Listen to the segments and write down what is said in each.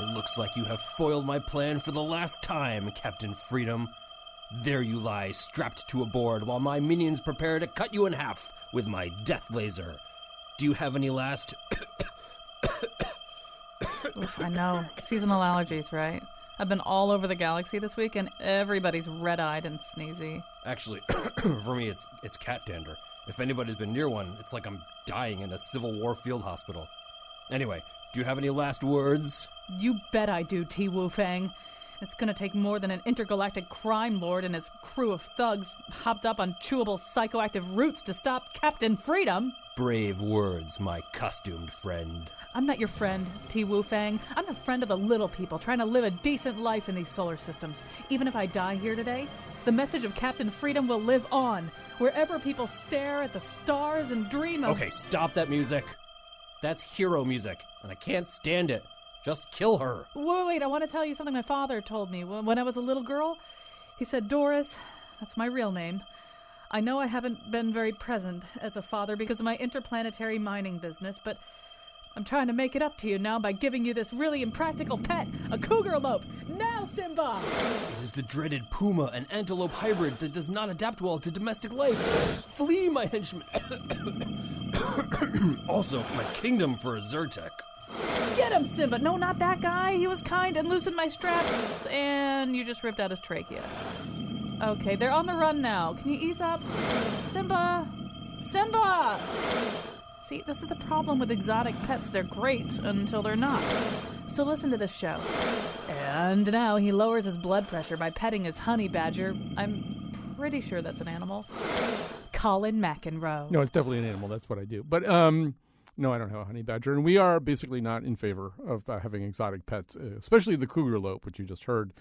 It looks like you have foiled my plan for the last time, Captain Freedom. There you lie, strapped to a board, while my minions prepare to cut you in half with my death laser. Do you have any last... Oof, I know. Seasonal allergies, right? I've been all over the galaxy this week, and everybody's red-eyed and sneezy. Actually, for me, it's cat dander. If anybody's been near one, it's like I'm dying in a Civil War field hospital. Anyway, do you have any last words? You bet I do, T. Wu Fang. It's gonna take more than an intergalactic crime lord and his crew of thugs hopped up on chewable psychoactive roots to stop Captain Freedom. Brave words, my costumed friend. I'm not your friend, T. Wu Fang. I'm a friend of the little people trying to live a decent life in these solar systems. Even if I die here today, the message of Captain Freedom will live on, wherever people stare at the stars and dream of... Okay, stop that music. That's hero music, and I can't stand it. Just kill her. Wait, I want to tell you something my father told me when I was a little girl. He said, Doris, that's my real name. I know I haven't been very present as a father because of my interplanetary mining business, but I'm trying to make it up to you now by giving you this really impractical pet, a cougarlope. Now, Simba! It is the dreaded puma, an antelope hybrid that does not adapt well to domestic life. Flee, my henchman. Also, my kingdom for a Zyrtec. Get him, Simba! No, not that guy. He was kind and loosened my straps, and you just ripped out his trachea. Okay, they're on the run now. Can you ease up? Simba! Simba! See, this is the problem with exotic pets. They're great until they're not. So listen to this show. And now he lowers his blood pressure by petting his honey badger. I'm pretty sure that's an animal. Colin McEnroe. No, it's definitely an animal. That's what I do. But, no, I don't have a honey badger, and we are basically not in favor of having exotic pets, especially the cougarlope, which you just heard,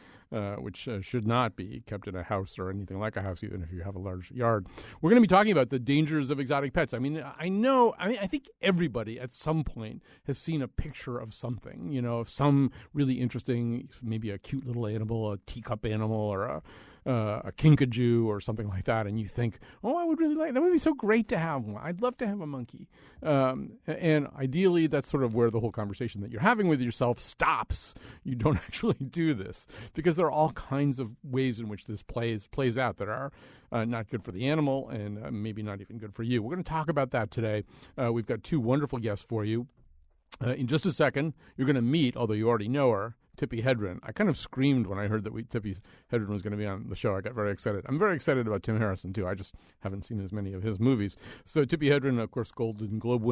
which should not be kept in a house or anything like a house, even if you have a large yard. We're going to be talking about the dangers of exotic pets. I mean, I think everybody at some point has seen a picture of something, of some really interesting, maybe a cute little animal, a teacup animal, or a kinkajou or something like that, and you think, I would really like that. Would be so great to have one. I'd love to have a monkey. And ideally, that's sort of where the whole conversation that you're having with yourself stops. You don't actually do this because there are all kinds of ways in which this plays out that are not good for the animal and maybe not even good for you. We're going to talk about that today. We've got two wonderful guests for you. In just a second, you're going to meet, although you already know her, Tippi Hedren. I kind of screamed when I heard that Tippi Hedren was going to be on the show. I got very excited. I'm very excited about Tim Harrison, too. I just haven't seen as many of his movies. So Tippi Hedren, of course, Golden Globe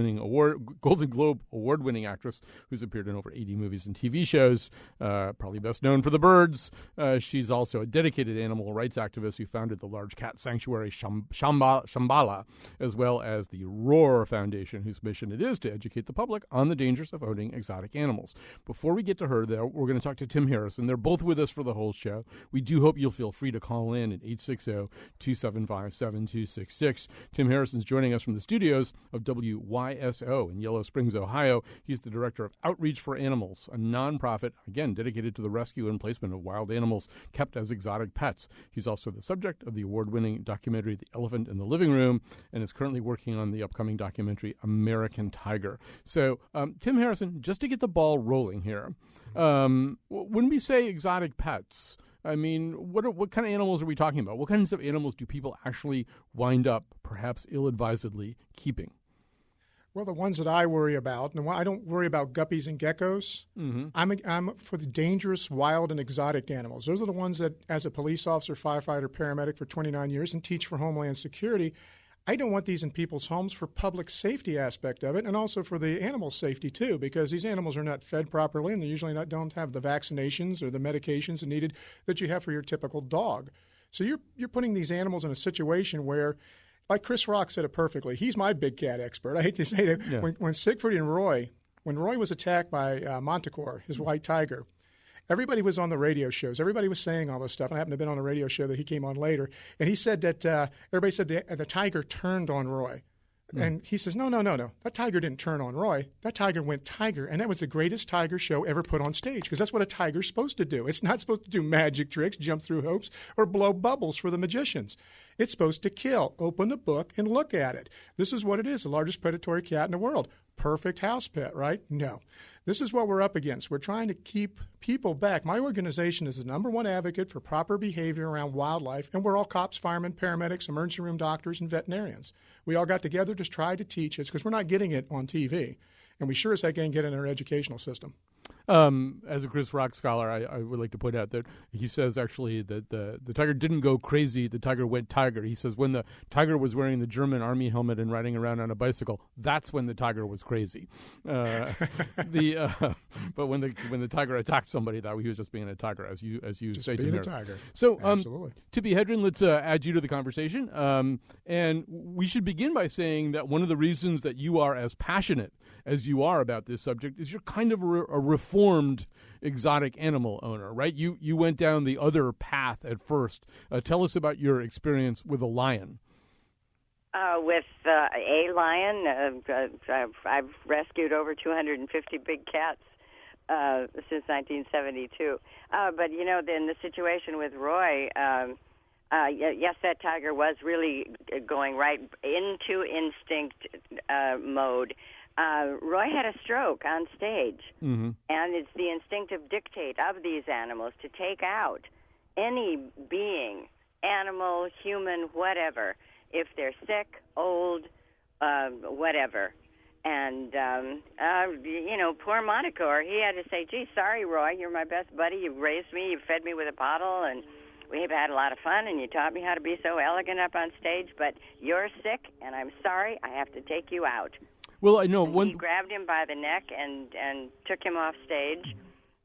award-winning actress who's appeared in over 80 movies and TV shows, probably best known for The Birds. She's also a dedicated animal rights activist who founded the large cat sanctuary Shambhala, as well as the Roar Foundation, whose mission it is to educate the public on the dangers of owning exotic animals. Before we get to her, though, we're going to talk to Tim Harrison. They're both with us for the whole show. We do hope you'll feel free to call in at 860-275-7266. Tim Harrison's joining us from the studios of WYSO in Yellow Springs, Ohio. He's the director of Outreach for Animals, a nonprofit, again, dedicated to the rescue and placement of wild animals kept as exotic pets. He's also the subject of the award-winning documentary The Elephant in the Living Room and is currently working on the upcoming documentary American Tiger. So, Tim Harrison, just to get the ball rolling here, when we say exotic pets, I mean, what kind of animals are we talking about? What kinds of animals do people actually wind up, perhaps ill-advisedly, keeping? Well, the ones that I worry about, and I don't worry about guppies and geckos. Mm-hmm. I'm for the dangerous, wild, and exotic animals. Those are the ones that, as a police officer, firefighter, paramedic for 29 years and teach for Homeland Security, I don't want these in people's homes for public safety aspect of it and also for the animal safety, too, because these animals are not fed properly and they usually don't have the vaccinations or the medications needed that you have for your typical dog. So you're putting these animals in a situation where, like Chris Rock said it perfectly, he's my big cat expert. I hate to say that. Yeah. When Siegfried and Roy, when Roy was attacked by Manticore, his white tiger, everybody was on the radio shows. Everybody was saying all this stuff. I happened to have been on a radio show that he came on later. And he said that everybody said the tiger turned on Roy. And he says, no. That tiger didn't turn on Roy. That tiger went tiger. And that was the greatest tiger show ever put on stage because that's what a tiger's supposed to do. It's not supposed to do magic tricks, jump through hoops, or blow bubbles for the magicians. It's supposed to kill. Open the book and look at it. This is what it is, the largest predatory cat in the world. perfect house pet, right? No. This is what we're up against. We're trying to keep people back. My organization is the number one advocate for proper behavior around wildlife, and we're all cops, firemen, paramedics, emergency room doctors, and veterinarians. We all got together to try to teach it because we're not getting it on TV, and we sure as heck ain't getting it in our educational system. As a Chris Rock scholar, I would like to point out that he says actually that the tiger didn't go crazy. The tiger went tiger. He says when the tiger was wearing the German army helmet and riding around on a bicycle, that's when the tiger was crazy. But when the tiger attacked somebody, that he was just being a tiger, as you Just say, being Tim a tiger. So, Absolutely. Tippi Hedren, let's add you to the conversation. And we should begin by saying that one of the reasons that you are as passionate as you are about this subject is you're kind of a reformed exotic animal owner, right? You went down the other path at first. Tell us about your experience with a lion. With a lion, I've rescued over 250 big cats since 1972. But, then the situation with Roy, yes, that tiger was really going right into instinct mode. Roy had a stroke on stage, and it's the instinctive dictate of these animals to take out any being, animal, human, whatever, if they're sick, old, whatever. And, poor Monacore, he had to say, gee, sorry, Roy, you're my best buddy. You've raised me, you've fed me with a bottle, and we've had a lot of fun, and you taught me how to be so elegant up on stage, but you're sick, and I'm sorry, I have to take you out. Well, I know He grabbed him by the neck and took him off stage.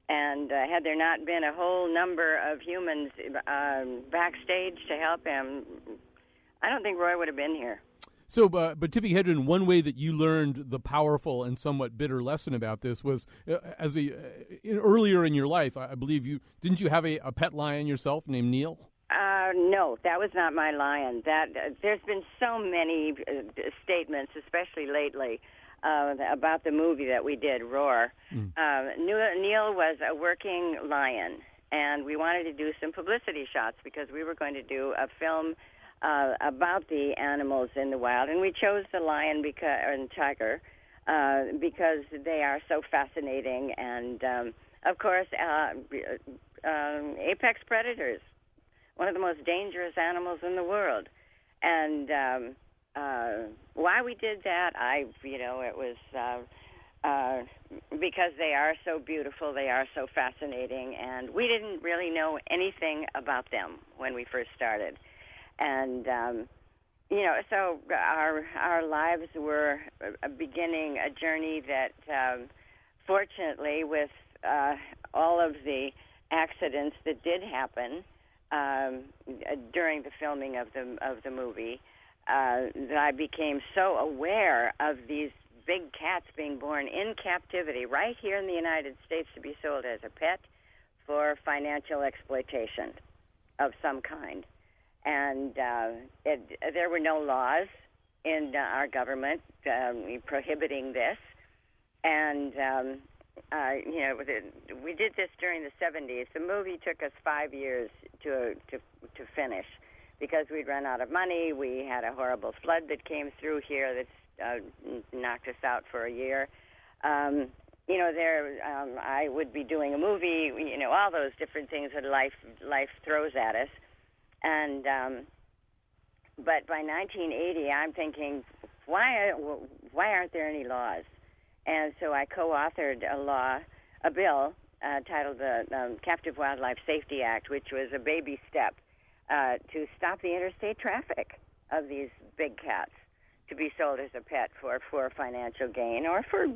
And had there not been a whole number of humans backstage to help him, I don't think Roy would have been here. So, but Tippi Hedren, one way that you learned the powerful and somewhat bitter lesson about this was earlier in your life. I believe didn't you have a pet lion yourself named Neil? No, that was not my lion. There's been so many statements, especially lately, about the movie that we did, Roar. Neil was a working lion, and we wanted to do some publicity shots because we were going to do a film about the animals in the wild, and we chose the lion and tiger because they are so fascinating, and of course, apex predators. One of the most dangerous animals in the world. And why we did that, it was because they are so beautiful, they are so fascinating, and we didn't really know anything about them when we first started. And, so our lives were beginning a journey that, fortunately, with all of the accidents that did happen, during the filming of the movie, that I became so aware of these big cats being born in captivity right here in the United States to be sold as a pet for financial exploitation of some kind. And there were no laws in our government prohibiting this. And we did this during the 70s. The movie took us 5 years to finish because we'd run out of money. We had a horrible flood that came through here that knocked us out for a year. I would be doing a movie, all those different things that life throws at us. And but by 1980, I'm thinking, why aren't there any laws? And so I co-authored a bill titled the Captive Wildlife Safety Act, which was a baby step to stop the interstate traffic of these big cats to be sold as a pet for financial gain or for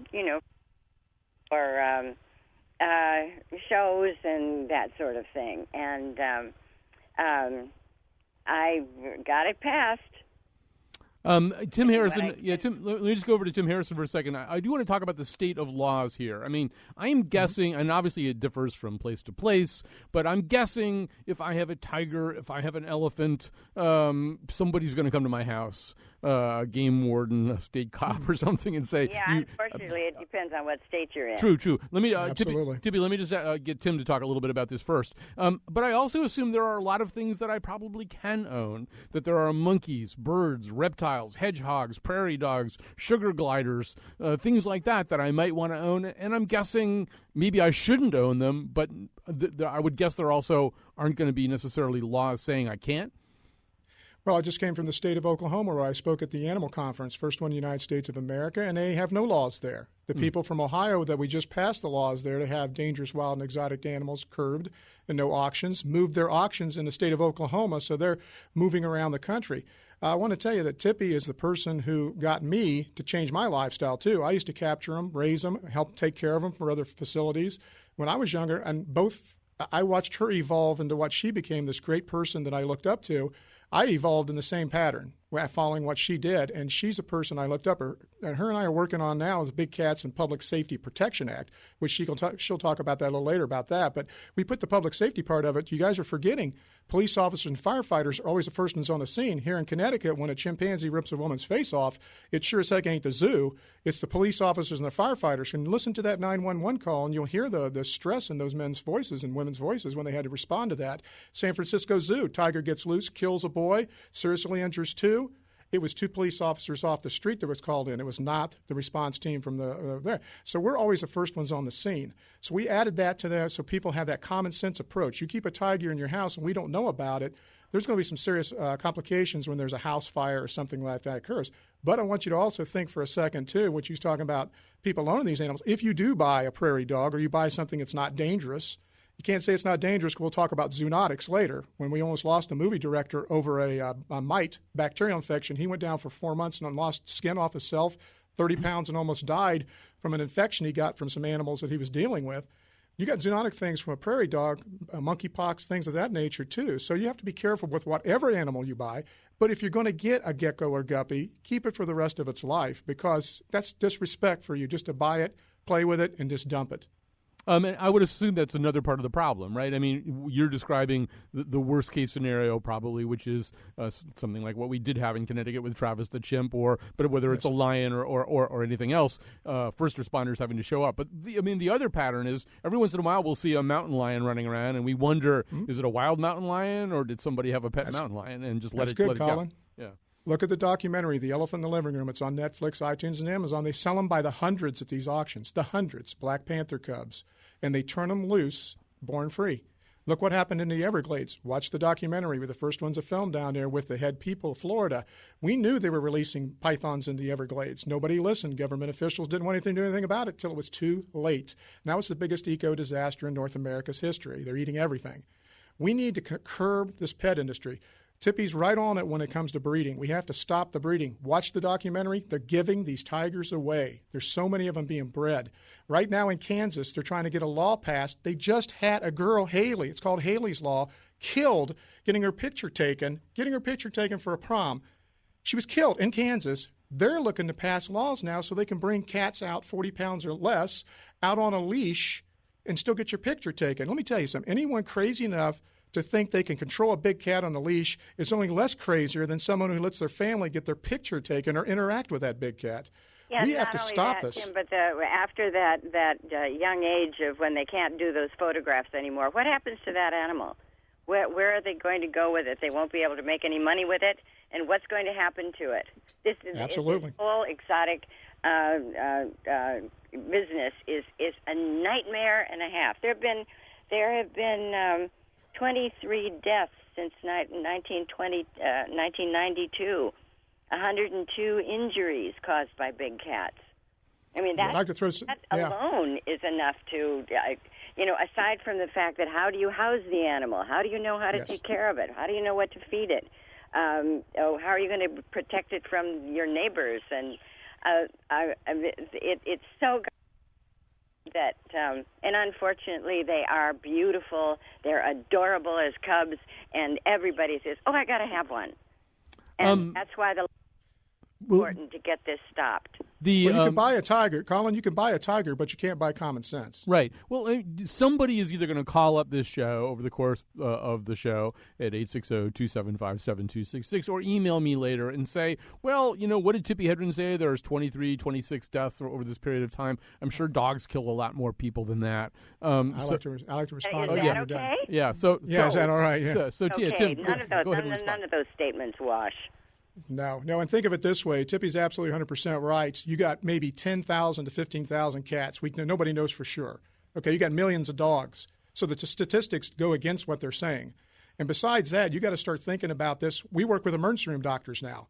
shows and that sort of thing. And I got it passed. Tim Harrison, Tim. Let me just go over to Tim Harrison for a second. I do want to talk about the state of laws here. I mean, I am guessing, and obviously it differs from place to place, but I'm guessing if I have a tiger, if I have an elephant, somebody's going to come to my house. a game warden, a state cop, or something, and say, Yeah, unfortunately, it depends on what state you're in. True. Let me, Absolutely. Tippy, let me just get Tim to talk a little bit about this first. But I also assume there are a lot of things that I probably can own, that there are monkeys, birds, reptiles, hedgehogs, prairie dogs, sugar gliders, things like that I might want to own. And I'm guessing maybe I shouldn't own them, but I would guess there also aren't going to be necessarily laws saying I can't. Well, I just came from the state of Oklahoma where I spoke at the animal conference, first one in the United States of America, and they have no laws there. The people from Ohio that we just passed the laws there to have dangerous wild and exotic animals curbed and no auctions, moved their auctions in the state of Oklahoma, so they're moving around the country. I want to tell you that Tippy is the person who got me to change my lifestyle, too. I used to capture them, raise them, help take care of them for other facilities. When I was younger, and I watched her evolve into what she became, this great person that I looked up to. I evolved in the same pattern, following what she did, and she's a person I looked up to. And her and I are working on now is the Big Cats and Public Safety Protection Act, which she'll talk about that a little later about that. But we put the public safety part of it. You guys are forgetting police officers and firefighters are always the first ones on the scene. Here in Connecticut, when a chimpanzee rips a woman's face off, it sure as heck ain't the zoo. It's the police officers and the firefighters. And listen to that 911 call, and you'll hear the stress in those men's voices and women's voices when they had to respond to that. San Francisco Zoo, tiger gets loose, kills a boy, seriously injures two. It was two police officers off the street that was called in. It was not the response team from there. So we're always the first ones on the scene. So we added that to that so people have that common sense approach. You keep a tiger in your house and we don't know about it, there's going to be some serious complications when there's a house fire or something like that occurs. But I want you to also think for a second, too, what you was talking about people owning these animals. If you do buy a prairie dog or you buy something that's not dangerous, you can't say it's not dangerous because we'll talk about zoonotics later. When we almost lost a movie director over a mite bacterial infection, he went down for 4 months and lost skin off himself, 30 pounds, and almost died from an infection he got from some animals that he was dealing with. You got zoonotic things from a prairie dog, monkeypox, things of that nature, too. So you have to be careful with whatever animal you buy. But if you're going to get a gecko or guppy, keep it for the rest of its life because that's disrespect for you just to buy it, play with it, and just dump it. And I would assume that's another part of the problem, right? I mean, you're describing the worst case scenario probably, which is something like what we did have in Connecticut with Travis the chimp, but whether it's a lion or anything else, first responders having to show up. But the other pattern is every once in a while we'll see a mountain lion running around, and we wonder, is it a wild mountain lion or did somebody have a pet mountain lion and just let it go? Colin. Yeah. Look at the documentary, The Elephant in the Living Room. It's on Netflix, iTunes, and Amazon. They sell them by the hundreds at these auctions, the hundreds, Black Panther cubs. And they turn them loose, born free. Look what happened in the Everglades. Watch the documentary. We're the first ones to film down there with the head people of Florida. We knew they were releasing pythons in the Everglades. Nobody listened. Government officials didn't want anything to do anything about it until it was too late. Now it's the biggest eco-disaster in North America's history. They're eating everything. We need to curb this pet industry. Tippy's right on it when it comes to breeding. We have to stop the breeding. Watch the documentary. They're giving these tigers away. There's so many of them being bred. Right now in Kansas, they're trying to get a law passed. They just had a girl, Haley, it's called Haley's Law, killed getting her picture taken for a prom. She was killed in Kansas. They're looking to pass laws now so they can bring cats out 40 pounds or less out on a leash and still get your picture taken. Let me tell you something. Anyone crazy enough to think they can control a big cat on the leash is only less crazier than someone who lets their family get their picture taken or interact with that big cat. Yeah, we have to stop that, this. Tim, but after that young age of when they can't do those photographs anymore, what happens to that animal? Where are they going to go with it? They won't be able to make any money with it, and what's going to happen to it? Absolutely. This whole exotic business is a nightmare and a half. There have been 23 deaths since 1992, 102 injuries caused by big cats. I mean, that alone is enough to, aside from the fact that how do you house the animal? How do you know how to take care of it? How do you know what to feed it? How are you going to protect it from your neighbors? And it's so that, and unfortunately, they are beautiful. They're adorable as cubs, and everybody says, "Oh, I got to have one." And that's why it's important to get this stopped. The you can buy a tiger, Colin. You can buy a tiger, but you can't buy common sense. Right. Well, somebody is either going to call up this show over the course of the show at 860-275-7266 or email me later and say, well, what did Tippi Hedren say? There's 23, 26 deaths over this period of time. I'm sure dogs kill a lot more people than that. I like to respond. Is that okay? Yeah. So is that all right? Yeah. Okay. Tim, none of those statements wash. No, and think of it this way. Tippy's absolutely 100% right. You got maybe 10,000 to 15,000 cats. Nobody knows for sure. Okay, you got millions of dogs. So the statistics go against what they're saying. And besides that, you got to start thinking about this. We work with emergency room doctors now,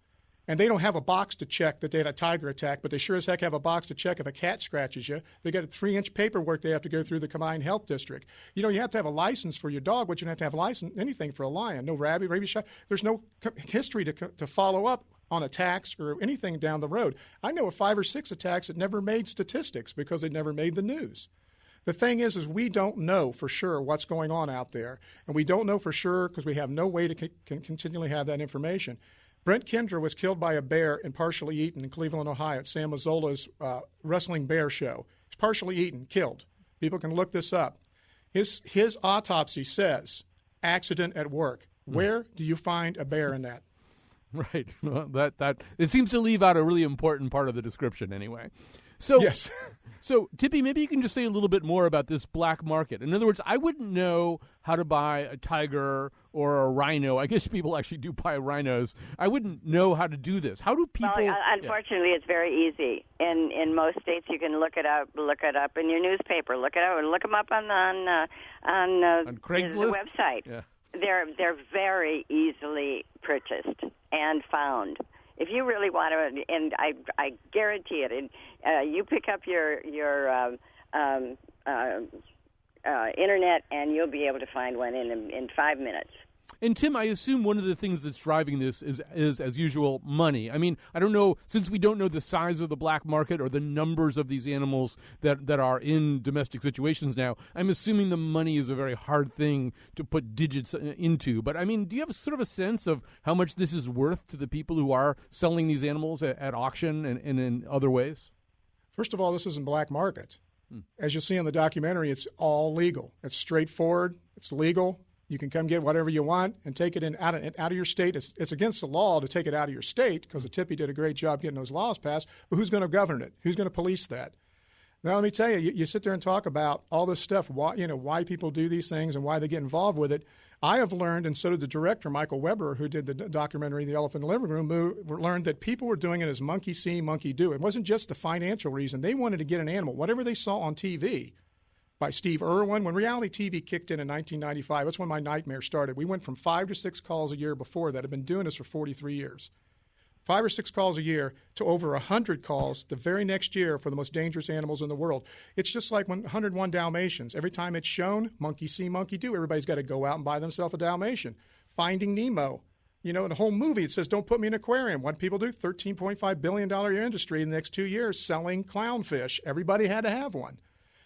and they don't have a box to check that they had a tiger attack, but they sure as heck have a box to check if a cat scratches you. They got a 3-inch paperwork they have to go through the combined health district. You have to have a license for your dog, but you don't have to have a license anything for a lion. No rabies shot. There's no history to follow up on attacks or anything down the road. I know of 5 or 6 attacks that never made statistics because they never made the news. The thing is we don't know for sure what's going on out there, and we don't know for sure because we have no way to continually have that information. Brent Kendra was killed by a bear and partially eaten in Cleveland, Ohio at Sam Mazzola's wrestling bear show. He's partially eaten, killed. People can look this up. His autopsy says accident at work. Where do you find a bear in that? Right. Well, that it seems to leave out a really important part of the description anyway. So yes. So, Tippi, maybe you can just say a little bit more about this black market. In other words, I wouldn't know how to buy a tiger or a rhino. I guess people actually do buy rhinos. I wouldn't know how to do this. How do people? Well, unfortunately, it's very easy. In most states, you can look it up in your newspaper. Look it up and look them up on Craigslist? the website. Yeah. They're very easily purchased and found. If you really want to, and I guarantee it, and you pick up your internet, and you'll be able to find one in 5 minutes. And Tim, I assume one of the things that's driving this is as usual, money. I mean, I don't know, since we don't know the size of the black market or the numbers of these animals that are in domestic situations now, I'm assuming the money is a very hard thing to put digits into. But, I mean, do you have sort of a sense of how much this is worth to the people who are selling these animals at auction and in other ways? First of all, this isn't black market. As you'll see in the documentary, it's all legal. It's straightforward. It's legal. You can come get whatever you want and take it out of your state. It's against the law to take it out of your state because the Tippi did a great job getting those laws passed. But who's going to govern it? Who's going to police that? Now, let me tell you, you sit there and talk about all this stuff, why people do these things and why they get involved with it. I have learned, and so did the director, Michael Weber, who did the documentary The Elephant in the Living Room, learned that people were doing it as monkey see, monkey do. It wasn't just the financial reason. They wanted to get an animal, whatever they saw on TV. By Steve Irwin. When reality TV kicked in 1995, that's when my nightmare started. We went from 5 to 6 calls a year before that. I've been doing this for 43 years. 5 or 6 calls a year to over 100 calls the very next year for the most dangerous animals in the world. It's just like 101 Dalmatians. Every time it's shown, monkey see, monkey do. Everybody's got to go out and buy themselves a Dalmatian. Finding Nemo. In the whole movie, it says, don't put me in an aquarium. What do people do? $13.5 billion industry in the next 2 years selling clownfish. Everybody had to have one.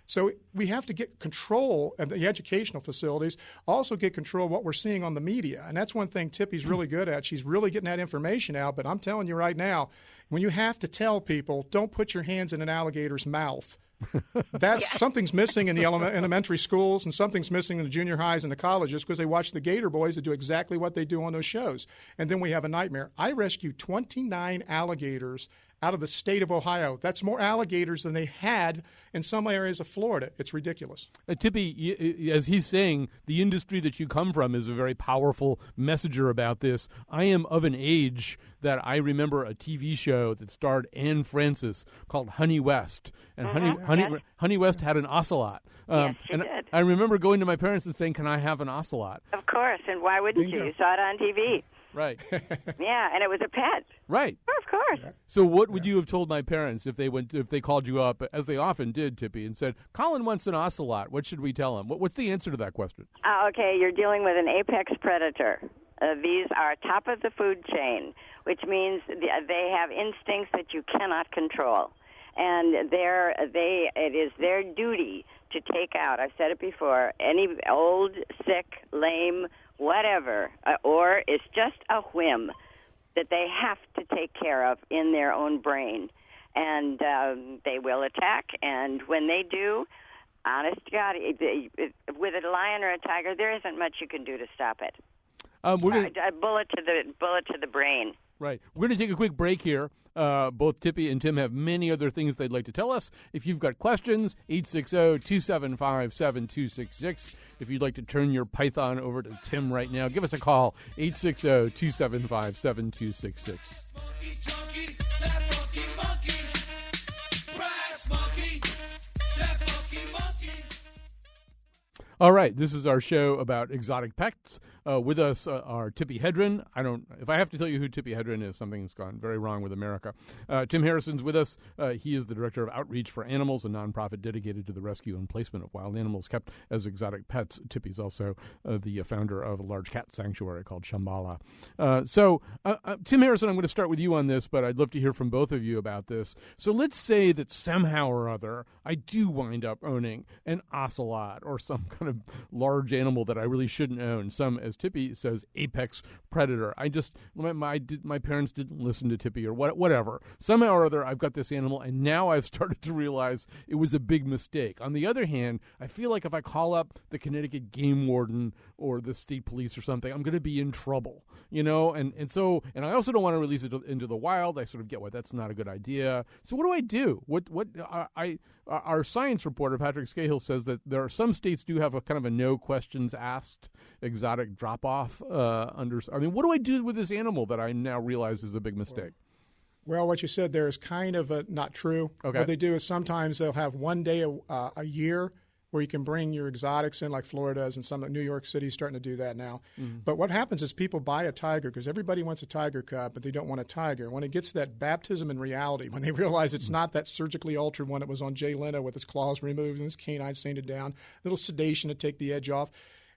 So we have to get control of the educational facilities, also get control of what we're seeing on the media. And that's one thing Tippi's really good at. She's really getting that information out. But I'm telling you right now, when you have to tell people, don't put your hands in an alligator's mouth, something's missing in the elementary schools and something's missing in the junior highs and the colleges because they watch the Gator Boys that do exactly what they do on those shows. And then we have a nightmare. I rescued 29 alligators out of the state of Ohio. That's more alligators than they had in some areas of Florida. It's ridiculous. Tippi, as he's saying, the industry that you come from is a very powerful messenger about this. I am of an age that I remember a TV show that starred Anne Francis called Honey West. And Honey West had an ocelot. Yes, she and did. I remember going to my parents and saying, can I have an ocelot? Of course, and why wouldn't you? You saw it on TV. Right. Yeah, and it was a pet. Right. Of course. So what would you have told my parents if they called you up, as they often did, Tippi, and said, Colin wants an ocelot. What should we tell him? What's the answer to that question? Okay, you're dealing with an apex predator. These are top of the food chain, which means they have instincts that you cannot control. And it is their duty to take out, I've said it before, any old, sick, lame, whatever, or it's just a whim that they have to take care of in their own brain. and they will attack. And when they do, honest to God, with a lion or a tiger, there isn't much you can do to stop it. A bullet to the brain. Right. We're going to take a quick break here. Both Tippy and Tim have many other things they'd like to tell us. If you've got questions, 860-275-7266. If you'd like to turn your Python over to Tim right now, give us a call, 860-275-7266. All right, this is our show about exotic pets. With us are Tippi Hedren. If I have to tell you who Tippi Hedren is, something's gone very wrong with America. Tim Harrison's with us. He is the director of Outreach for Animals, a nonprofit dedicated to the rescue and placement of wild animals kept as exotic pets. Tippi's also the founder of a large cat sanctuary called Shambhala. Tim Harrison, I'm going to start with you on this, but I'd love to hear from both of you about this. So let's say that somehow or other I do wind up owning an ocelot or some kind of large animal that I really shouldn't own. Some, as Tippi says, apex predator. My parents didn't listen to Tippi or whatever. Somehow or other, I've got this animal, and now I've started to realize it was a big mistake. On the other hand, I feel like if I call up the Connecticut game warden or the state police or something, I'm going to be in trouble, and I also don't want to release it into the wild. I sort of get why that's not a good idea. So what do I do? Our science reporter, Patrick Scahill, says that there are some states do have a kind of a no questions asked exotic drop-off. What do I do with this animal that I now realize is a big mistake? Well, what you said there is kind of not true. Okay. What they do is sometimes they'll have one day a year where you can bring your exotics in, like Florida is, and some of New York City is starting to do that now. Mm-hmm. But what happens is people buy a tiger because everybody wants a tiger cub, but they don't want a tiger. When it gets to that baptism in reality, when they realize it's not that surgically altered one that was on Jay Leno with his claws removed and his canine sanded down, little sedation to take the edge off,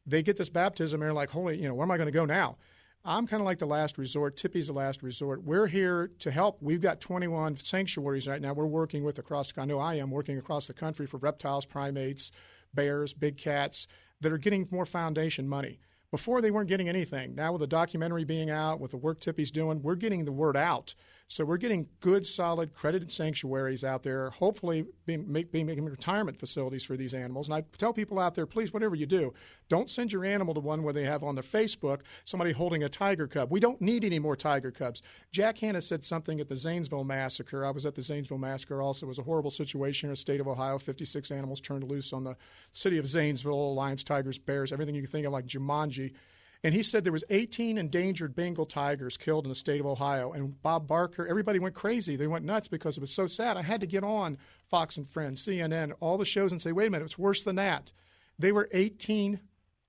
they get this baptism and they're like, holy, where am I going to go now? I'm kind of like the last resort. Tippi's the last resort. We're here to help. We've got 21 sanctuaries right now. We're working with working across the country for reptiles, primates, bears, big cats that are getting more foundation money. Before, they weren't getting anything. Now, with the documentary being out, with the work Tippi's doing, we're getting the word out. So we're getting good, solid, credited sanctuaries out there, hopefully being making retirement facilities for these animals. And I tell people out there, please, whatever you do, don't send your animal to one where they have on their Facebook somebody holding a tiger cub. We don't need any more tiger cubs. Jack Hanna said something at the Zanesville Massacre. I was at the Zanesville Massacre also. It was a horrible situation in the state of Ohio. 56 animals turned loose on the city of Zanesville, lions, tigers, bears, everything you can think of like Jumanji. And he said there was 18 endangered Bengal tigers killed in the state of Ohio. And Bob Barker, everybody went crazy. They went nuts because it was so sad. I had to get on Fox and Friends, CNN, all the shows and say, wait a minute, it's worse than that. They were 18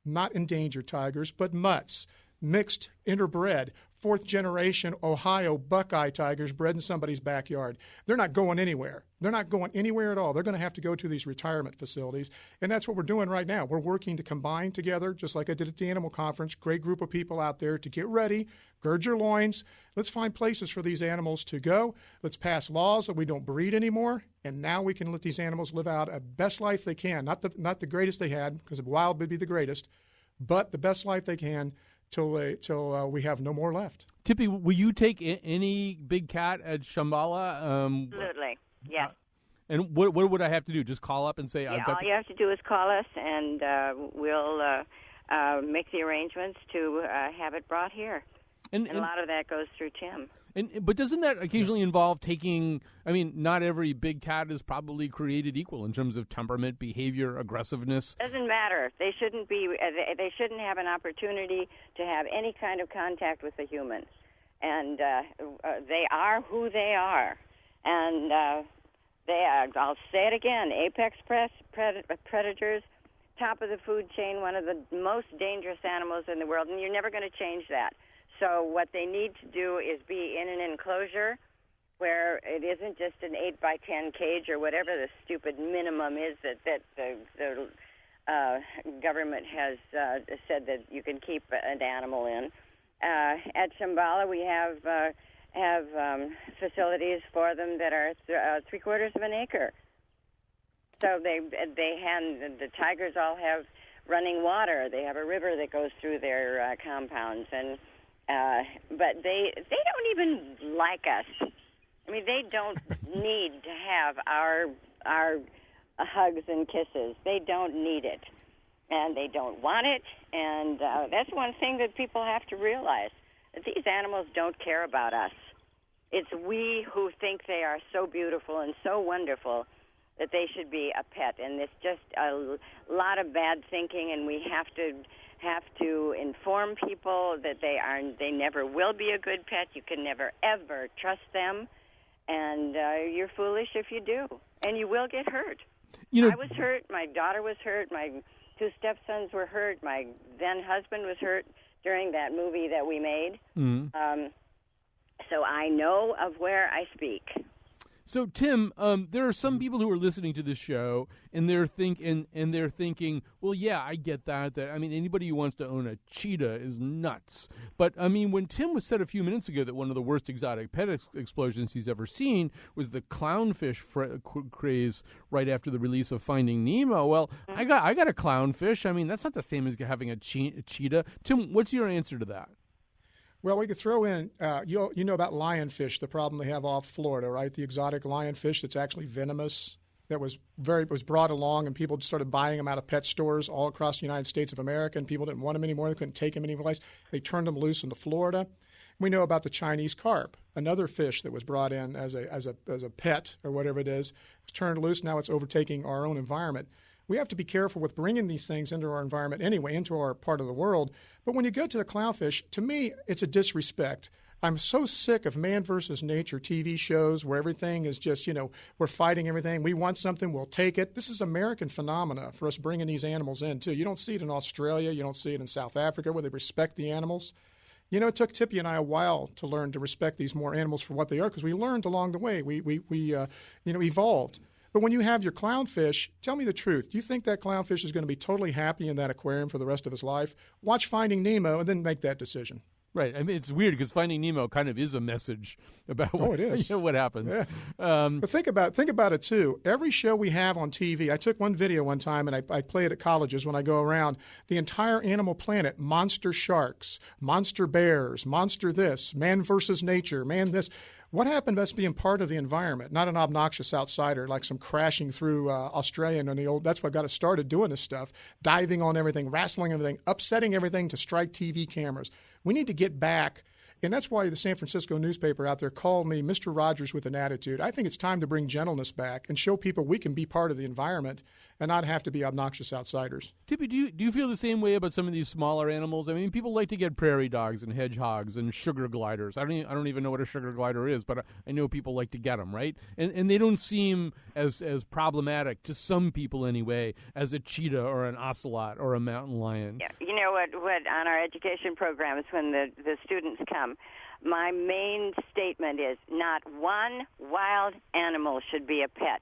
not endangered tigers, but mutts, mixed, interbred, fourth-generation Ohio Buckeye tigers bred in somebody's backyard. They're not going anywhere. They're not going anywhere at all. They're going to have to go to these retirement facilities, and that's what we're doing right now. We're working to combine together, just like I did at the Animal Conference, great group of people out there to get ready, gird your loins. Let's find places for these animals to go. Let's pass laws that we don't breed anymore, and now we can let these animals live out a best life they can, not the greatest they had, because the wild would be the greatest, but the best life they can till we have no more left. Tippi, will you take any big cat at Shambhala? Absolutely, yes. And what would I have to do? Just call up and say, I've got all you have to do is call us, and we'll make the arrangements to have it brought here. And a lot of that goes through Tim. But doesn't that occasionally involve taking, not every big cat is probably created equal in terms of temperament, behavior, aggressiveness. Doesn't matter. They shouldn't have an opportunity to have any kind of contact with the humans. And they are who they are. And they are, I'll say it again, apex predators, top of the food chain, one of the most dangerous animals in the world, and you're never going to change that. So what they need to do is be in an enclosure where it isn't just an 8x10 cage or whatever the stupid minimum is that the government has said that you can keep an animal in. At Shambhala, we have facilities for them that are 3/4 of an acre. So the tigers all have running water. They have a river that goes through their compounds, and but they don't even like us. I mean, they don't need to have our hugs and kisses. They don't need it, and they don't want it. And that's one thing that people have to realize, that these animals don't care about us. It's we who think they are so beautiful and so wonderful that they should be a pet. And it's just a lot of bad thinking, and we have to inform people that they never will be a good pet. You can never, ever trust them, and you're foolish if you do, and you will get hurt. I was hurt. My daughter was hurt. My 2 stepsons were hurt. My then husband was hurt during that movie that we made. Mm-hmm. So I know of where I speak. So, Tim, there are some people who are listening to this show, and they're thinking, well, yeah, I get that. I mean, anybody who wants to own a cheetah is nuts. But I mean, when Tim said a few minutes ago that one of the worst exotic pet explosions he's ever seen was the clownfish craze right after the release of Finding Nemo. Well, I got a clownfish. I mean, that's not the same as having a cheetah. Tim, what's your answer to that? Well, we could throw in, you know about lionfish, the problem they have off Florida, right? The exotic lionfish that's actually venomous, that was brought along, and people started buying them out of pet stores all across the United States of America, and people didn't want them anymore. They couldn't take them anymore. They turned them loose into Florida. We know about the Chinese carp, another fish that was brought in as a pet or whatever it is. It was turned loose. Now it's overtaking our own environment. We have to be careful with bringing these things into our environment anyway, into our part of the world. But when you go to the clownfish, to me, it's a disrespect. I'm so sick of man versus nature TV shows where everything is just, we're fighting everything. We want something, we'll take it. This is American phenomena for us bringing these animals in, too. You don't see it in Australia. You don't see it in South Africa where they respect the animals. It took Tippy and I a while to learn to respect these more animals for what they are because we learned along the way. We evolved. But when you have your clownfish, tell me the truth. Do you think that clownfish is going to be totally happy in that aquarium for the rest of his life? Watch Finding Nemo and then make that decision. Right. I mean, it's weird because Finding Nemo kind of is a message about what happens. Yeah. But think about it, too. Every show we have on TV, I took one video one time, and I play it at colleges when I go around. The entire animal planet, monster sharks, monster bears, monster this, man versus nature, man this. What happened to us being part of the environment, not an obnoxious outsider like some crashing through Australia and the old? That's what got us started doing this stuff, diving on everything, wrestling everything, upsetting everything to strike TV cameras. We need to get back, and that's why the San Francisco newspaper out there called me Mr. Rogers with an attitude. I think it's time to bring gentleness back and show people we can be part of the environment and not have to be obnoxious outsiders. Tippy, do you feel the same way about some of these smaller animals? I mean, people like to get prairie dogs and hedgehogs and sugar gliders. I don't even know what a sugar glider is, but I know people like to get them, right? And they don't seem as problematic to some people anyway as a cheetah or an ocelot or a mountain lion. Yeah, you know what on our education programs when the students come, my main statement is not one wild animal should be a pet.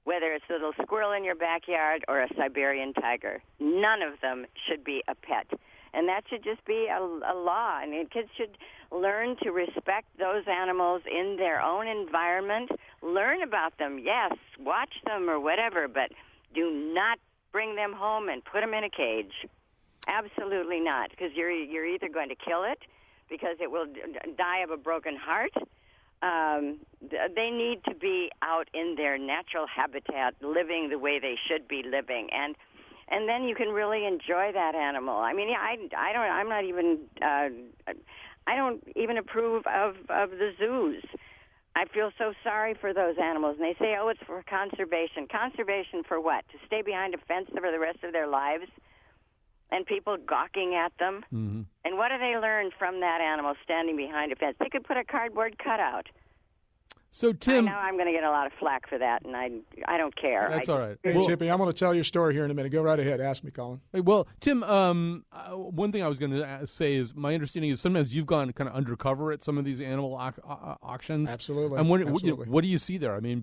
Whether it's a little squirrel in your backyard or a Siberian tiger, none of them should be a pet. And that should just be a law. I mean, kids should learn to respect those animals in their own environment. Learn about them, yes, watch them or whatever, but do not bring them home and put them in a cage. Absolutely not, because you're either going to kill it because it will die of a broken heart. They need to be out in their natural habitat, living the way they should be living, and then you can really enjoy that animal. I mean, I don't even approve of the zoos. I feel so sorry for those animals, and they say, oh, it's for conservation. Conservation for what? To stay behind a fence for the rest of their lives? And people gawking at them. Mm-hmm. And what do they learn from that animal standing behind a fence? They could put a cardboard cutout. So, Tim, I know I'm going to get a lot of flack for that, and I don't care. That's all right. Hey, Tippy, I'm going to tell your story here in a minute. Go right ahead. Ask me, Colin. Well, Tim, one thing I was going to say is my understanding is sometimes you've gone kind of undercover at some of these animal auctions. Absolutely. And Absolutely. What do you see there? I mean,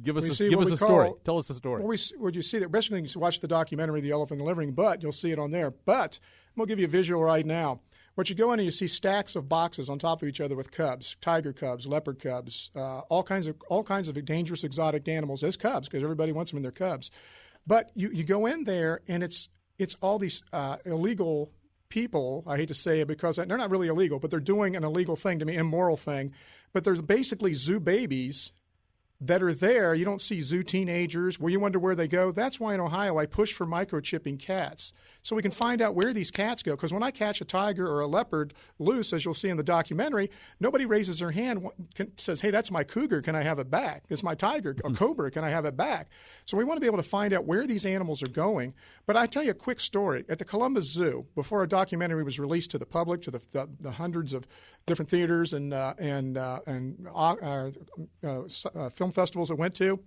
give us a story. Tell us a story. What you see there, basically, you watch the documentary, The Elephant in the Living Butt, you'll see it on there. But I'm going to give you a visual right now. What you go in and you see stacks of boxes on top of each other with cubs, tiger cubs, leopard cubs, all kinds of dangerous exotic animals as cubs because everybody wants them in their cubs. But you go in there and it's all these illegal people. I hate to say it because they're not really illegal, but they're doing an illegal thing, to me, immoral thing. but there's basically zoo babies that are there. You don't see zoo teenagers where you wonder where they go. That's why in Ohio I push for microchipping cats so we can find out where these cats go. Because when I catch a tiger or a leopard loose, as you'll see in the documentary, nobody raises their hand, says, hey, that's my cougar. Can I have it back? It's my tiger, a cobra. Can I have it back? So we want to be able to find out where these animals are going. But I tell you a quick story. At the Columbus Zoo, before our documentary was released to the public, to the hundreds of different theaters and film festivals I went to,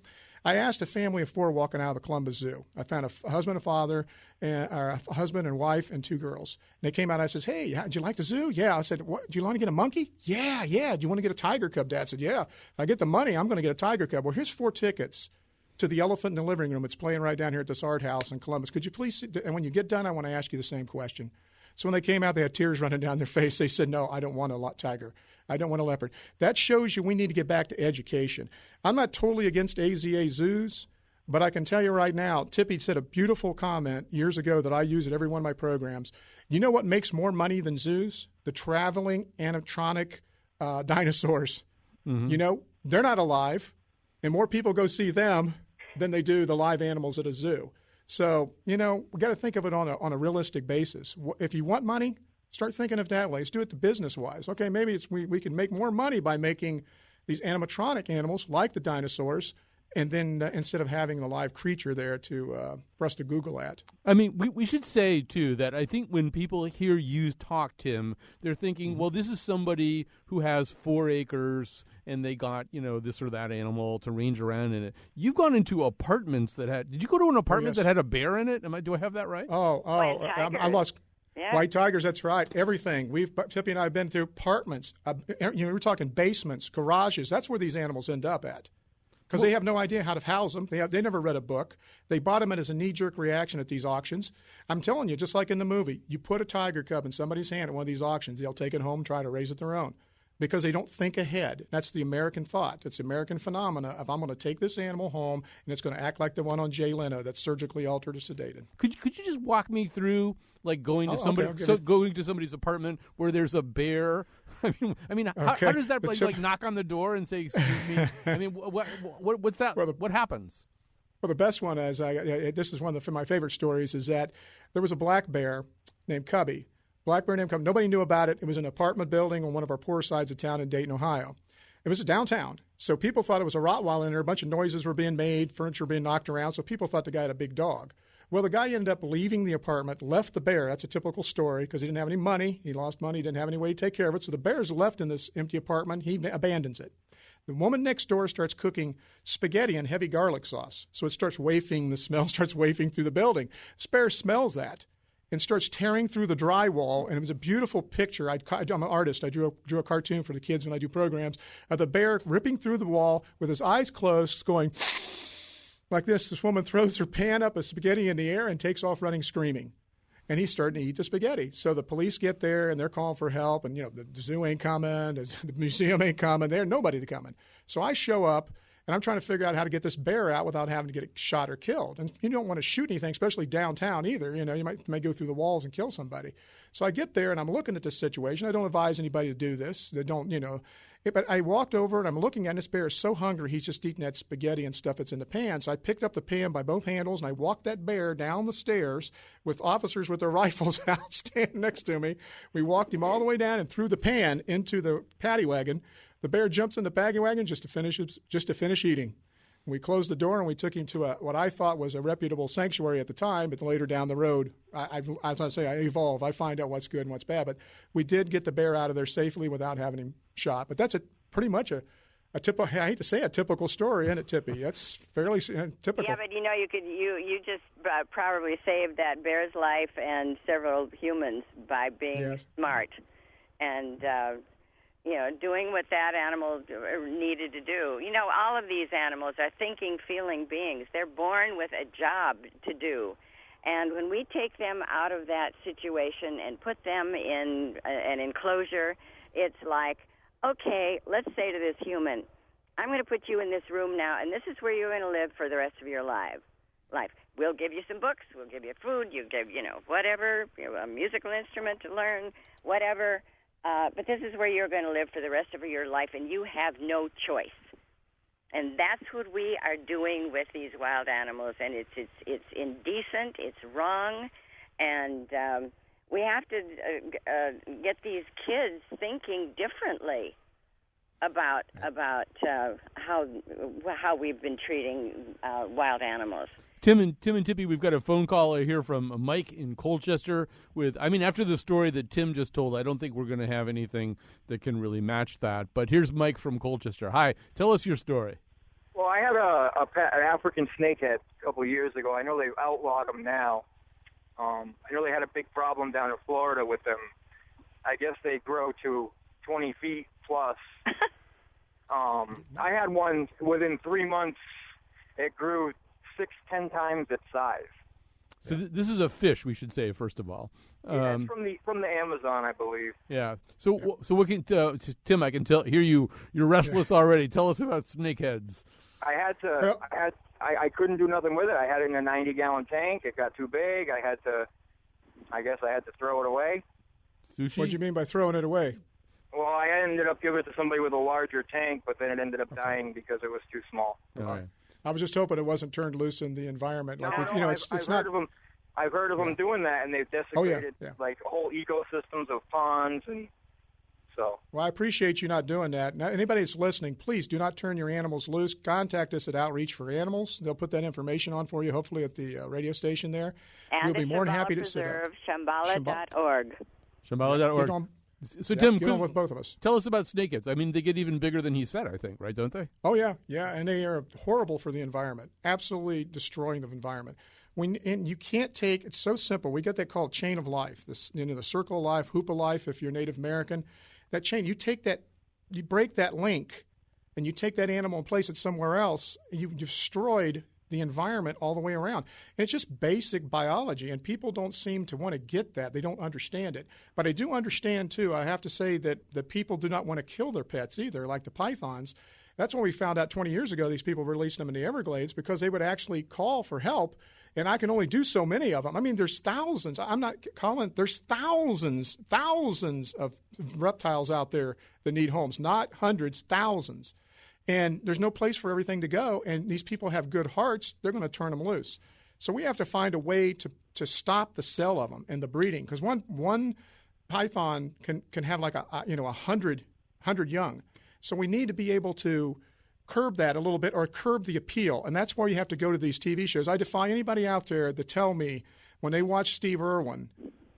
I asked a family of 4 walking out of the Columbus Zoo. I found a husband, a father, or a husband and wife, and 2 girls. And they came out. I said, "Hey, do you like the zoo?" "Yeah." I said, "What? Do you want to get a monkey?" "Yeah, yeah." "Do you want to get a tiger cub?" Dad said, "Yeah. If I get the money, I'm going to get a tiger cub." "Well, here's 4 tickets to the Elephant in the Living Room. It's playing right down here at this art house in Columbus. Could you please? And when you get done, I want to ask you the same question." So when they came out, they had tears running down their face. They said, "No, I don't want a tiger. I don't want a leopard." That shows you we need to get back to education. I'm not totally against AZA zoos, but I can tell you right now, Tippy said a beautiful comment years ago that I use at every one of my programs. You know what makes more money than zoos? The traveling animatronic dinosaurs. Mm-hmm. You know, they're not alive, and more people go see them than they do the live animals at a zoo. So, you know, we got to think of it on a realistic basis. If you want money, start thinking of it that way. Let's do it the business-wise. Okay, maybe we can make more money by making these animatronic animals like the dinosaurs, and then instead of having the live creature there for us to Google at. I mean, we should say, too, that I think when people hear you talk, Tim, they're thinking, well, this is somebody who has 4 acres and they got, you know, this or that animal to range around in it. You've gone into apartments that had – did you go to an apartment that had a bear in it? Do I have that right? I lost – yeah. White tigers, that's right. Everything. Tippy and I have been through apartments. We're talking basements, garages. That's where these animals end up at, because they have no idea how to house them. They never read a book. They bought them as a knee-jerk reaction at these auctions. I'm telling you, just like in the movie, you put a tiger cub in somebody's hand at one of these auctions, they'll take it home and try to raise it their own, because they don't think ahead. That's the American thought. It's the American phenomena of I'm going to take this animal home and it's going to act like the one on Jay Leno that's surgically altered or sedated. Could you just walk me through like going to somebody's apartment where there's a bear? I mean, how does that like knock on the door and say, "Excuse me"? I mean, what's that? What happens? Well, the best one is this is one of my favorite stories is that there was a black bear named Cubby. Black bear named Cubby. Nobody knew about it. It was an apartment building on one of our poorer sides of town in Dayton, Ohio. It was downtown, so people thought it was a Rottweiler in there. A bunch of noises were being made, furniture being knocked around, so people thought the guy had a big dog. Well, the guy ended up leaving the apartment, left the bear. That's a typical story because he didn't have any money. He lost money. He didn't have any way to take care of it. So the bear's left in this empty apartment. He abandons it. The woman next door starts cooking spaghetti in heavy garlic sauce. So it starts wafting. The smell starts wafting through the building. This bear smells that and starts tearing through the drywall. And it was a beautiful picture. I'm an artist. I drew a cartoon for the kids when I do programs of the bear ripping through the wall with his eyes closed, going like this. This woman throws her pan up of spaghetti in the air and takes off running screaming. And he's starting to eat the spaghetti. So the police get there, and they're calling for help. And, you know, the zoo ain't coming. The museum ain't coming. There's nobody coming. So I show up, and I'm trying to figure out how to get this bear out without having to get it shot or killed. And you don't want to shoot anything, especially downtown either. You know, you may go through the walls and kill somebody. So I get there, and I'm looking at this situation. I don't advise anybody to do this. They don't, you know. But I walked over, and I'm looking at it, and this bear is so hungry, he's just eating that spaghetti and stuff that's in the pan. So I picked up the pan by both handles, and I walked that bear down the stairs with officers with their rifles out standing next to me. We walked him all the way down and threw the pan into the paddy wagon. The bear jumps in the paddy wagon just to finish eating. We closed the door, and we took him to what I thought was a reputable sanctuary at the time, but later down the road, as I say, I evolve. I find out what's good and what's bad. But we did get the bear out of there safely without having him shot. But that's pretty much a typical, I hate to say a typical story, isn't it, Tippy? That's fairly typical. Yeah, but you know, you just probably saved that bear's life and several humans by being smart and you know, doing what that animal needed to do. You know, all of these animals are thinking, feeling beings. They're born with a job to do. And when we take them out of that situation and put them in an enclosure, it's like, okay, let's say to this human, I'm going to put you in this room now, and this is where you're going to live for the rest of your life. We'll give you some books. We'll give you food. You give, you know, whatever, you know, a musical instrument to learn, whatever. But this is where you're going to live for the rest of your life, and you have no choice. And that's what we are doing with these wild animals, and it's indecent, it's wrong, and we have to get these kids thinking differently about how we've been treating wild animals. Tim and Tippy, we've got a phone call here from Mike in Colchester. After the story that Tim just told, I don't think we're going to have anything that can really match that. But here's Mike from Colchester. Hi, tell us your story. Well, I had an African snakehead a couple of years ago. I know they've outlawed them now. I know they had a big problem down in Florida with them. I guess they grow to 20 feet plus. I had one within 3 months. It grew 6-10 times its size. So this is a fish, we should say, first of all. Yeah, it's from the Amazon, I believe. Yeah. So what can Tim? I can hear you. You're restless already. Tell us about snakeheads. I couldn't do nothing with it. I had it in a 90-gallon tank. It got too big. I guess I had to throw it away. Sushi? What do you mean by throwing it away? Well, I ended up giving it to somebody with a larger tank, but then it ended up dying because it was too small. All right. I was just hoping it wasn't turned loose in the environment. I've heard of them. I've heard of them doing that, and they've desecrated like whole ecosystems of ponds, and so. Well, I appreciate you not doing that. Now, anybody that's listening, please do not turn your animals loose. Contact us at Outreach for Animals. They'll put that information on for you, hopefully at the radio station there. And we'll be more than happy to sit Preserve, Shambhala.org. Shambhala.org. So, Tim, get on with both of us. Tell us about snakeheads. They get even bigger than he said, I think, right? Don't they? Oh, yeah, and they are horrible for the environment, absolutely destroying the environment. And you can't take, it's so simple. We get that called chain of life, the circle of life, hoop of life if you're Native American. That chain, you take that, you break that link, and you take that animal and place it somewhere else, you've destroyed the environment all the way around. And it's just basic biology, and people don't seem to want to get that. They don't understand it. But I do understand, too, I have to say that the people do not want to kill their pets either, like the pythons. That's when we found out 20 years ago these people released them in the Everglades because they would actually call for help, and I can only do so many of them. I mean, there's thousands. I'm not calling, there's thousands of reptiles out there that need homes, not hundreds, thousands. And there's no place for everything to go, and these people have good hearts. They're going to turn them loose. So we have to find a way to stop the sale of them and the breeding, because one python can have like 100 young. So we need to be able to curb that a little bit or curb the appeal, and that's where you have to go to these TV shows. I defy anybody out there to tell me when they watch Steve Irwin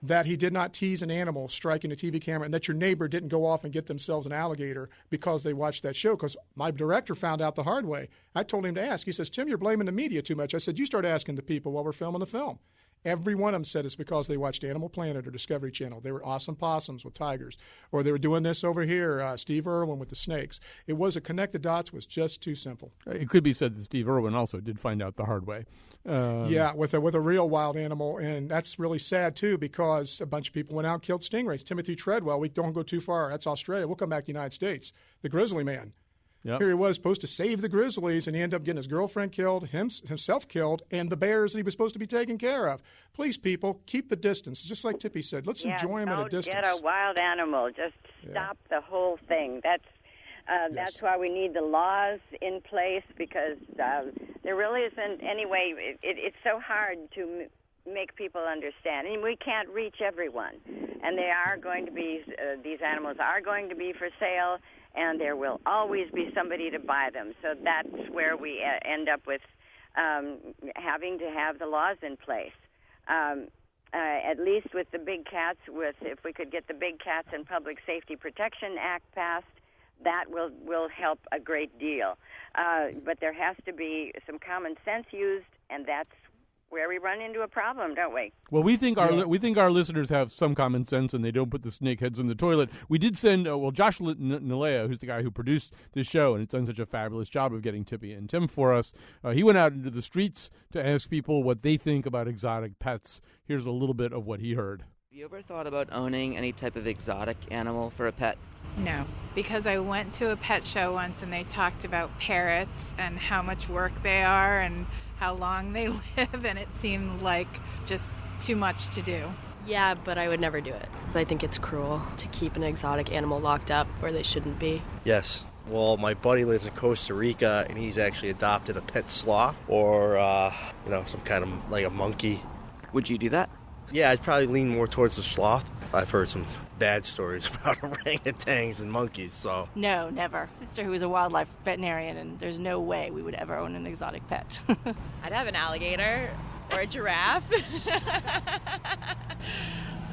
that he did not tease an animal striking a TV camera and that your neighbor didn't go off and get themselves an alligator because they watched that show, because my director found out the hard way. I told him to ask. He says, Tim, you're blaming the media too much. I said, you start asking the people while we're filming the film. Every one of them said it's because they watched Animal Planet or Discovery Channel. They were awesome possums with tigers. Or they were doing this over here, Steve Irwin with the snakes. It was connect the dots was just too simple. It could be said that Steve Irwin also did find out the hard way. Yeah, with a real wild animal. And that's really sad, too, because a bunch of people went out and killed stingrays. Timothy Treadwell, we don't go too far. That's Australia. We'll come back to the United States. The grizzly man. Yep. Here he was supposed to save the grizzlies, and he ended up getting his girlfriend killed, himself killed, and the bears that he was supposed to be taking care of. Please, people, keep the distance. Just like Tippy said, let's enjoy them at a distance. Don't get a wild animal. Just stop the whole thing. That's why we need the laws in place, because there really isn't any way. It's so hard to make people understand. And we can't reach everyone. And they are going to be, these animals are going to be for sale, and there will always be somebody to buy them. So that's where we end up with having to have the laws in place. At least with the big cats, if we could get the Big Cats and Public Safety Protection Act passed, that will help a great deal. But there has to be some common sense used, and that's where we run into a problem, don't we? Well, we think our listeners have some common sense and they don't put the snakeheads in the toilet. We did send Josh Nalea, who's the guy who produced this show and has done such a fabulous job of getting Tippy and Tim for us. He went out into the streets to ask people what they think about exotic pets. Here's a little bit of what he heard. Have you ever thought about owning any type of exotic animal for a pet? No, because I went to a pet show once and they talked about parrots and how much work they are and how long they live, and it seemed like just too much to do. Yeah, but I would never do it. I think it's cruel to keep an exotic animal locked up where they shouldn't be. Yes. Well, my buddy lives in Costa Rica, and he's actually adopted a pet sloth or, some kind of like a monkey. Would you do that? Yeah, I'd probably lean more towards the sloth. I've heard some bad stories about orangutans and monkeys, so... No, never. Sister who is a wildlife veterinarian, and there's no way we would ever own an exotic pet. I'd have an alligator or a giraffe.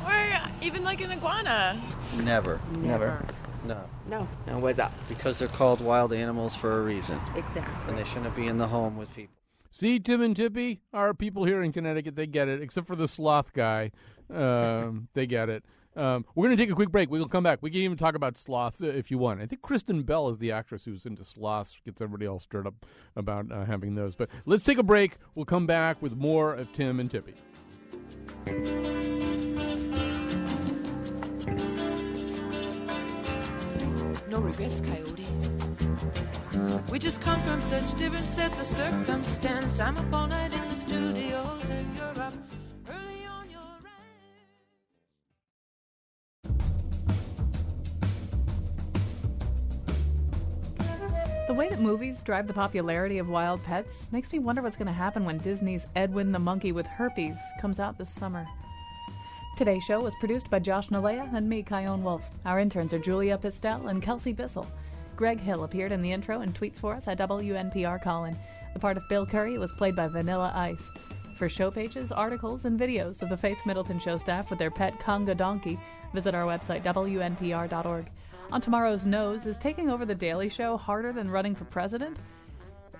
Or even like an iguana. Never. Never. No. No. No, why's that? Because they're called wild animals for a reason. Exactly. And they shouldn't be in the home with people. See, Tim and Tippy, our people here in Connecticut, they get it, except for the sloth guy. They get it. We're going to take a quick break. We'll come back. We can even talk about sloths if you want. I think Kristen Bell is the actress who's into sloths, gets everybody all stirred up about having those. But let's take a break. We'll come back with more of Tim and Tippy. No regrets, Coyote. We just come from such different sets of circumstance. I'm up all night in the studios and you're up early on your The way that movies drive the popularity of wild pets makes me wonder what's going to happen when Disney's Edwin the Monkey with Herpes comes out this summer. Today's show was produced by Josh Nalea and me, Kyone Wolf. Our interns are Julia Pistel and Kelsey Bissell. Greg Hill appeared in the intro and tweets for us at WNPR Colin. The part of Bill Curry was played by Vanilla Ice. For show pages, articles, and videos of the Faith Middleton Show staff with their pet Conga Donkey, visit our website, WNPR.org. On tomorrow's Nose, is taking over The Daily Show harder than running for president?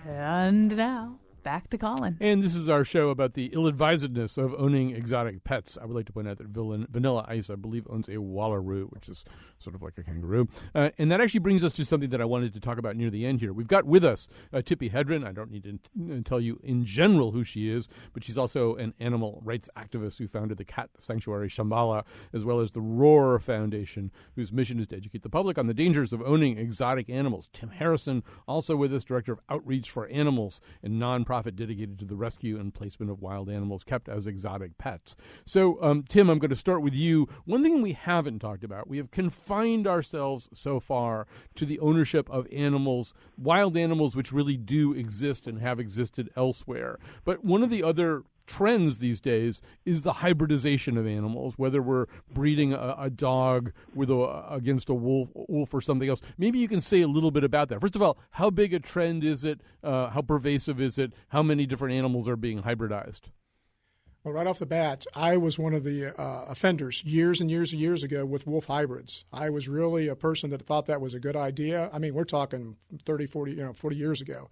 And now, back to Colin. And this is our show about the ill-advisedness of owning exotic pets. I would like to point out that Vanilla Ice, I believe, owns a wallaroo, which is sort of like a kangaroo. And that actually brings us to something that I wanted to talk about near the end here. We've got with us Tippi Hedren. I don't need to tell you in general who she is, but she's also an animal rights activist who founded the cat sanctuary Shambhala, as well as the Roar Foundation, whose mission is to educate the public on the dangers of owning exotic animals. Tim Harrison, also with us, Director of Outreach for Animals, and nonprofit dedicated to the rescue and placement of wild animals kept as exotic pets. So, Tim, I'm going to start with you. One thing we haven't talked about, we have confined ourselves so far to the ownership of animals, wild animals which really do exist and have existed elsewhere. But one of the other trends these days is the hybridization of animals, whether we're breeding a dog with against a wolf or something else. Maybe you can say a little bit about that. First of all, how big a trend is it? How pervasive is it? How many different animals are being hybridized? Well, right off the bat, I was one of the offenders years and years and years ago with wolf hybrids. I was really a person that thought that was a good idea. I mean, we're talking 30, 40 years ago.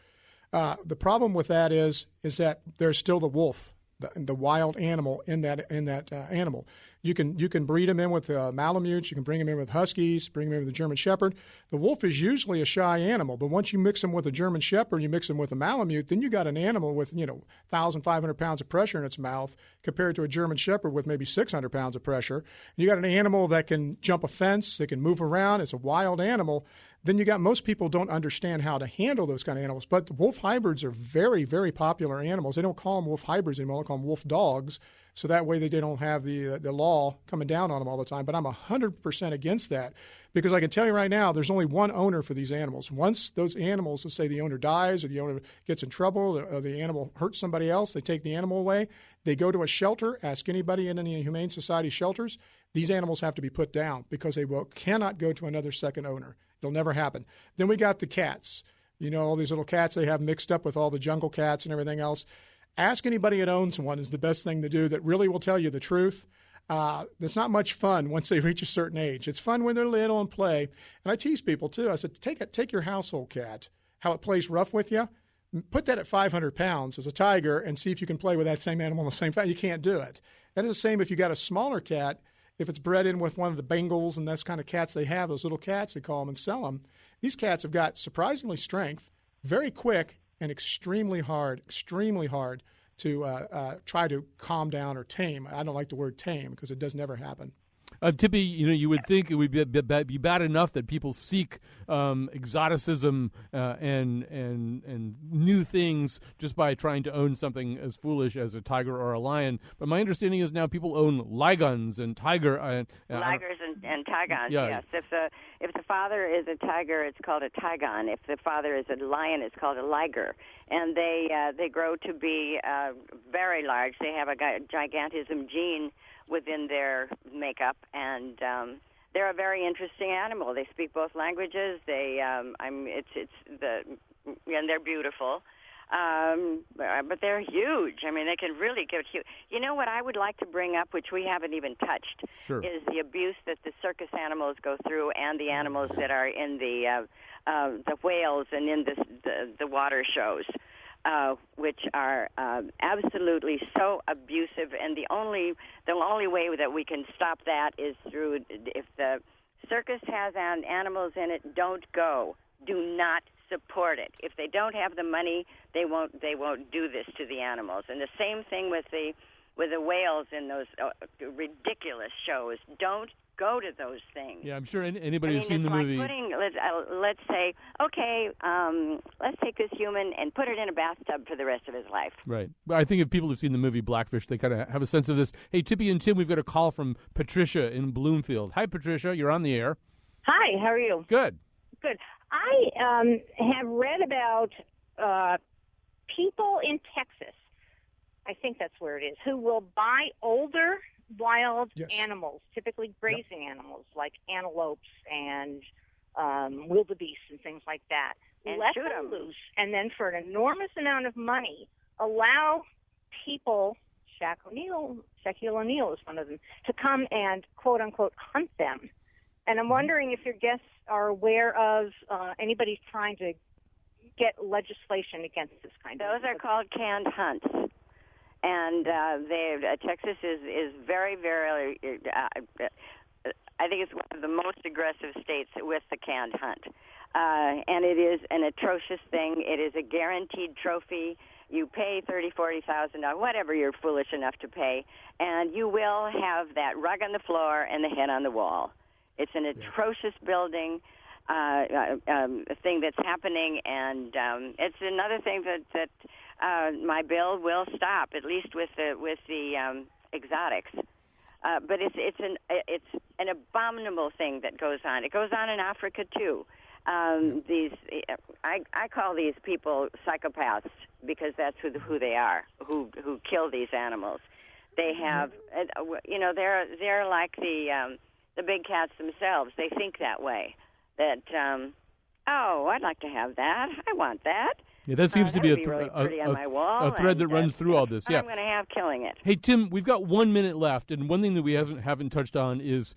The problem with that is that there's still the wolf, the wild animal in that animal. You can breed them in with Malamutes. You can bring them in with Huskies. Bring them in with a German Shepherd. The wolf is usually a shy animal, but once you mix them with a German Shepherd, you mix them with a Malamute, then you got an animal with 1,500 pounds of pressure in its mouth compared to a German Shepherd with maybe 600 pounds of pressure. You got an animal that can jump a fence. It can move around. It's a wild animal. Then you got most people don't understand how to handle those kind of animals. But the wolf hybrids are very, very popular animals. They don't call them wolf hybrids anymore. They call them wolf dogs. So that way they don't have the law coming down on them all the time. But I'm 100% against that because I can tell you right now there's only one owner for these animals. Once those animals, let's say the owner dies or the owner gets in trouble or the animal hurts somebody else, they take the animal away. They go to a shelter. Ask anybody in any Humane Society shelters. These animals have to be put down because they cannot go to another second owner. It'll never happen. Then we got the cats. All these little cats they have mixed up with all the jungle cats and everything else. Ask anybody that owns one is the best thing to do that really will tell you the truth. It's not much fun once they reach a certain age. It's fun when they're little and play. And I tease people, too. I said, take your household cat, how it plays rough with you, put that at 500 pounds as a tiger and see if you can play with that same animal in the same fashion. You can't do it. And it's the same if you got a smaller cat. If it's bred in with one of the Bengals and those kind of cats they have, those little cats, they call them and sell them. These cats have got surprisingly strength, very quick, and extremely hard to try to calm down or tame. I don't like the word tame because it does never happen. Tippy, you would think it would be bad enough that people seek exoticism and new things just by trying to own something as foolish as a tiger or a lion. But my understanding is now people own ligons and tiger. Ligers and tigons. Yeah. Yes. If the father is a tiger, it's called a tigon. If the father is a lion, it's called a liger. And they grow to be very large. They have a gigantism gene within their makeup, and they're a very interesting animal. They speak both languages. And they're beautiful. But they're huge. I mean, they can really get huge. You know what I would like to bring up, which we haven't even touched, is the abuse that the circus animals go through, and the animals that are in the whales and in the water shows, which are absolutely so abusive. And the only way that we can stop that is through, if the circus has animals in it, don't go. Do not support it. If they don't have the money, they won't do this to the animals. And the same thing with the whales in those ridiculous shows. Don't go to those things. Yeah, I'm sure anybody who's seen the movie. Let's say, okay, let's take this human and put it in a bathtub for the rest of his life. Right. But I think if people have seen the movie Blackfish, they kind of have a sense of this. Hey, Tippy and Tim, we've got a call from Patricia in Bloomfield. Hi, Patricia. You're on the air. Hi. How are you? Good. Good. I have read about people in Texas, I think that's where it is, who will buy older wild animals, typically grazing animals like antelopes and wildebeest and things like that, and let them loose, and then for an enormous amount of money, allow people, Shaquille O'Neal is one of them, to come and, quote-unquote, hunt them. And I'm wondering if your guests are aware of anybody trying to get legislation against this kind of thing. Those are called canned hunts. And Texas is very, very, I think it's one of the most aggressive states with the canned hunt. And it is an atrocious thing. It is a guaranteed trophy. You pay $30,000, $40,000, whatever you're foolish enough to pay, and you will have that rug on the floor and the head on the wall. It's an atrocious building thing that's happening, and it's another thing that my bill will stop, at least with the exotics. But it's an abominable thing that goes on. It goes on in Africa too. I call these people psychopaths because that's who they are, who kill these animals. They have, they're like the big cats themselves. They think that way. That I'd like to have that. I want that. Yeah, that seems to be really pretty on my wall, a thread that runs through all this. Yeah, I'm going to have killing it. Hey, Tim, we've got 1 minute left, and one thing that we haven't touched on is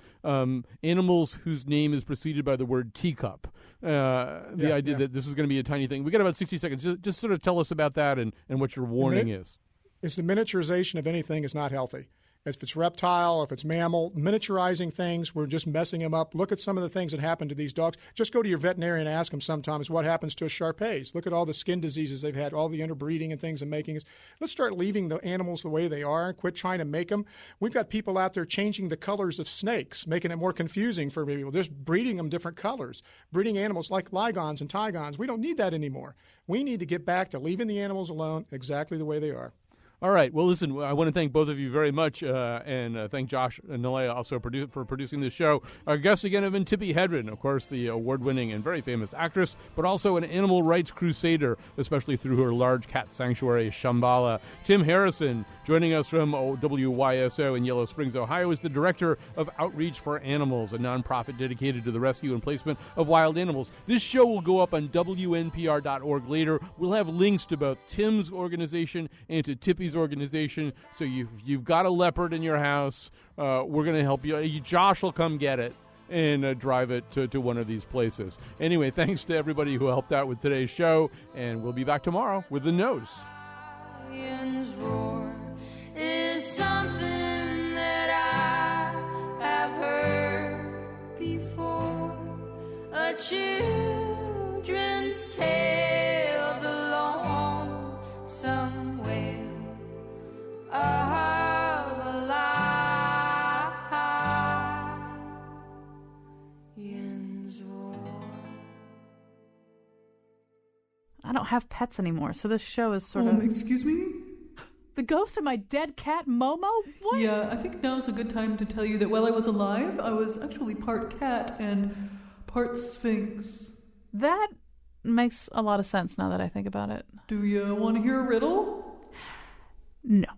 animals whose name is preceded by the word teacup. The idea that this is going to be a tiny thing. We got about 60 seconds. Just sort of tell us about that and what your warning is. It's the miniaturization of anything is not healthy. If it's reptile, if it's mammal, miniaturizing things, we're just messing them up. Look at some of the things that happen to these dogs. Just go to your veterinarian and ask them sometimes what happens to a Shar-Peis. Look at all the skin diseases they've had, all the interbreeding and things and making. Let's start leaving the animals the way they are and quit trying to make them. We've got people out there changing the colors of snakes, making it more confusing for people. Just breeding them different colors, breeding animals like ligons and tigons. We don't need that anymore. We need to get back to leaving the animals alone exactly the way they are. All right. Well, listen, I want to thank both of you very much, and thank Josh and Nalea also for producing this show. Our guests again have been Tippi Hedren, of course, the award-winning and very famous actress, but also an animal rights crusader, especially through her large cat sanctuary, Shambhala. Tim Harrison, joining us from WYSO in Yellow Springs, Ohio, is the director of Outreach for Animals, a nonprofit dedicated to the rescue and placement of wild animals. This show will go up on WNPR.org later. We'll have links to both Tim's organization and to Tippi's organization. So you've got a leopard in your house. We're going to help you. Josh will come get it and drive it to one of these places. Anyway, thanks to everybody who helped out with today's show, and we'll be back tomorrow with the nose. Roar is something that I have heard before. A children's tale belongs somewhere of a lie. don't have pets anymore, so this show is sort of... Excuse me? The ghost of my dead cat, Momo? What? Yeah, I think now's a good time to tell you that while I was alive, I was actually part cat and part sphinx. That makes a lot of sense now that I think about it. Do you want to hear a riddle? No.